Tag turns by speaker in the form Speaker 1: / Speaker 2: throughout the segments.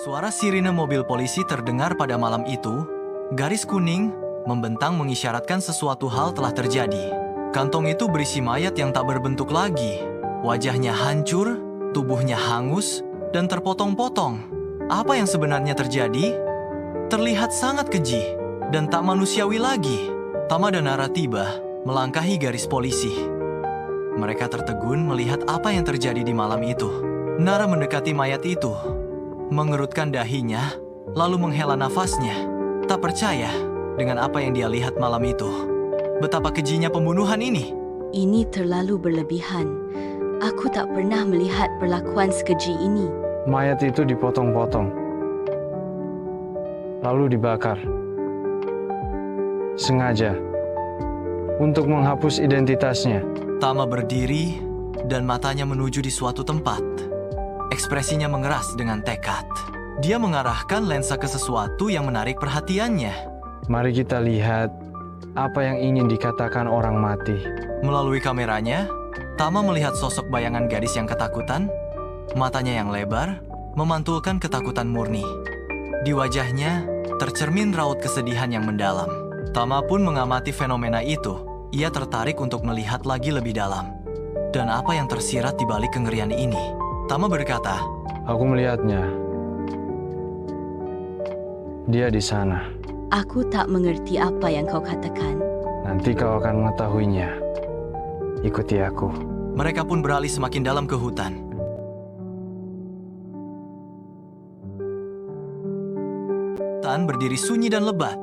Speaker 1: Suara sirine mobil polisi terdengar pada malam itu. Garis kuning membentang mengisyaratkan sesuatu hal telah terjadi. Kantong itu berisi mayat yang tak berbentuk lagi. Wajahnya hancur, tubuhnya hangus, dan terpotong-potong. Apa yang sebenarnya terjadi? Terlihat sangat keji dan tak manusiawi lagi. Tama dan Nara tiba, melangkahi garis polisi. Mereka tertegun melihat apa yang terjadi di malam itu. Nara mendekati mayat itu, mengerutkan dahinya, lalu menghela nafasnya. Tak percaya dengan apa yang dia lihat malam itu. Betapa kejinya pembunuhan ini.
Speaker 2: Ini terlalu berlebihan. Aku tak pernah melihat perlakuan sekeji ini.
Speaker 3: Mayat itu dipotong-potong, lalu dibakar. Sengaja, untuk menghapus identitasnya.
Speaker 1: Tama berdiri dan matanya menuju di suatu tempat. Ekspresinya mengeras dengan tekad. Dia mengarahkan lensa ke sesuatu yang menarik perhatiannya.
Speaker 3: Mari kita lihat apa yang ingin dikatakan orang mati.
Speaker 1: Melalui kameranya, Tama melihat sosok bayangan gadis yang ketakutan. Matanya yang lebar memantulkan ketakutan murni. Di wajahnya tercermin raut kesedihan yang mendalam. Tama pun mengamati fenomena itu. Ia tertarik untuk melihat lagi lebih dalam. Dan apa yang tersirat di balik kengerian ini? Tama berkata,
Speaker 3: Aku melihatnya. Dia di sana.
Speaker 2: Aku tak mengerti apa yang kau katakan.
Speaker 3: Nanti kau akan mengetahuinya. Ikuti aku.
Speaker 1: Mereka pun beralih semakin dalam ke hutan. Hutan berdiri sunyi dan lebat.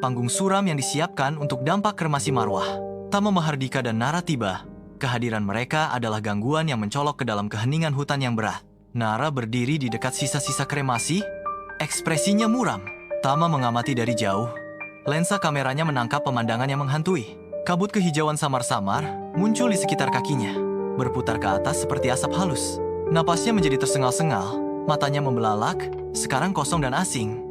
Speaker 1: Panggung suram yang disiapkan untuk dampak kremasi marwah. Tama, Mahardika dan Nara tiba. Kehadiran mereka adalah gangguan yang mencolok ke dalam keheningan hutan yang berat. Nara berdiri di dekat sisa-sisa kremasi. Ekspresinya muram. Tama mengamati dari jauh. Lensa kameranya menangkap pemandangan yang menghantui. Kabut kehijauan samar-samar muncul di sekitar kakinya, berputar ke atas seperti asap halus. Napasnya menjadi tersengal-sengal, matanya membelalak, sekarang kosong dan asing.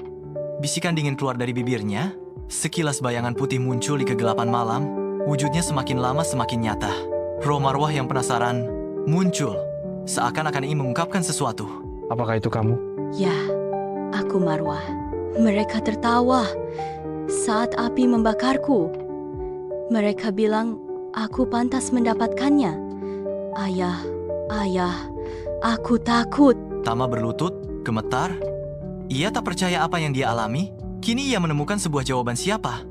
Speaker 1: Bisikan dingin keluar dari bibirnya. Sekilas bayangan putih muncul di kegelapan malam. Wujudnya semakin lama semakin nyata. Roh marwah yang penasaran muncul, seakan-akan ingin mengungkapkan sesuatu.
Speaker 3: Apakah itu kamu?
Speaker 2: Ya, aku Marwah. Mereka tertawa saat api membakarku. Mereka bilang aku pantas mendapatkannya. Ayah, aku takut.
Speaker 1: Tama berlutut, gemetar. Ia tak percaya apa yang dia alami. Kini ia menemukan sebuah jawaban siapa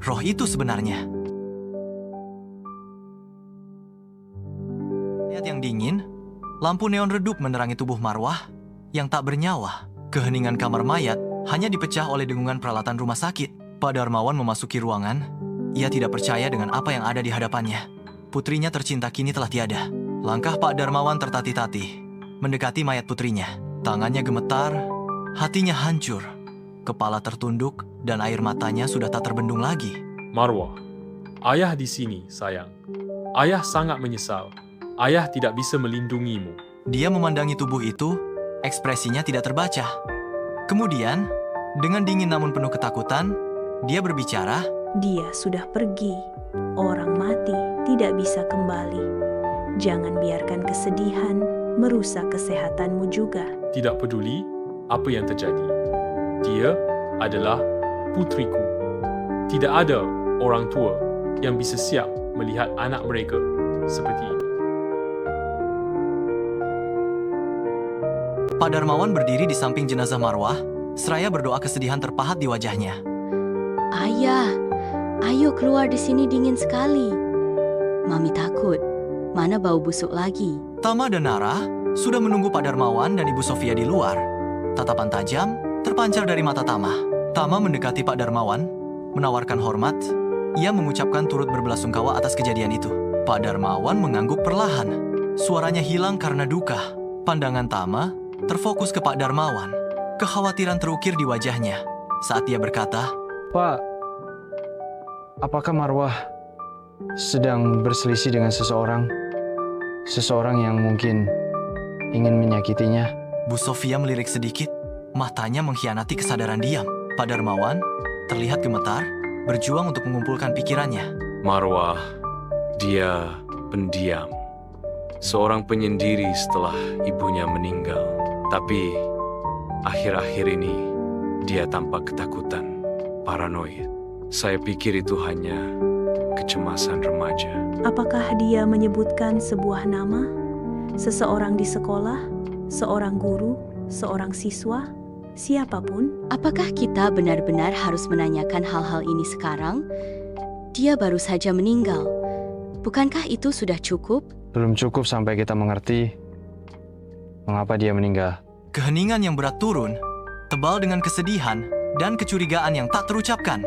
Speaker 1: roh itu sebenarnya. Lihat yang dingin, lampu neon redup menerangi tubuh marwah yang tak bernyawa. Keheningan kamar mayat hanya dipecah oleh dengungan peralatan rumah sakit. Pak Darmawan memasuki ruangan. Ia tidak percaya dengan apa yang ada di hadapannya. Putrinya tercinta kini telah tiada. Langkah Pak Darmawan tertatih-tatih, mendekati mayat putrinya. Tangannya gemetar, hatinya hancur. Kepala tertunduk dan air matanya sudah tak terbendung lagi.
Speaker 4: Marwah, ayah di sini, sayang. Ayah sangat menyesal. Ayah tidak bisa melindungimu.
Speaker 1: Dia memandangi tubuh itu, ekspresinya tidak terbaca. Kemudian, dengan dingin namun penuh ketakutan, dia berbicara.
Speaker 5: Dia sudah pergi. Orang mati tidak bisa kembali. Jangan biarkan kesedihan merusak kesehatanmu juga.
Speaker 4: Tidak peduli apa yang terjadi. Dia adalah putriku. Tidak ada orang tua yang bisa siap melihat anak mereka seperti ini.
Speaker 1: Pak Darmawan berdiri di samping jenazah marwah, seraya berdoa kesedihan terpahat di wajahnya.
Speaker 2: Ayah, ayo keluar di sini, dingin sekali. Mami takut. Mana bau busuk lagi?
Speaker 1: Tama dan Nara sudah menunggu Pak Darmawan dan Ibu Sofia di luar. Tatapan tajam terpancar dari mata Tama. Tama mendekati Pak Darmawan, menawarkan hormat. Ia mengucapkan turut berbelasungkawa atas kejadian itu. Pak Darmawan mengangguk perlahan. Suaranya hilang karena duka. Pandangan Tama terfokus ke Pak Darmawan. Kekhawatiran terukir di wajahnya saat dia berkata,
Speaker 3: Pak, apakah Marwah sedang berselisih dengan seseorang? Seseorang yang mungkin ingin menyakitinya?
Speaker 1: Bu Sofia melirik sedikit. Matanya mengkhianati kesadaran diam. Pak Darmawan terlihat gemetar, berjuang untuk mengumpulkan pikirannya.
Speaker 6: Marwah, dia pendiam. Seorang penyendiri setelah ibunya meninggal. Tapi Akhir-akhir ini, dia tampak ketakutan, paranoid. Saya pikir itu hanya kecemasan remaja.
Speaker 5: Apakah dia menyebutkan sebuah nama? Seseorang di sekolah? Seorang guru? Seorang siswa? Siapapun?
Speaker 2: Apakah kita benar-benar harus menanyakan hal-hal ini sekarang? Dia baru saja meninggal. Bukankah itu sudah cukup?
Speaker 3: Belum cukup sampai kita mengerti mengapa dia meninggal.
Speaker 1: Keheningan yang berat turun, tebal dengan kesedihan dan kecurigaan yang tak terucapkan.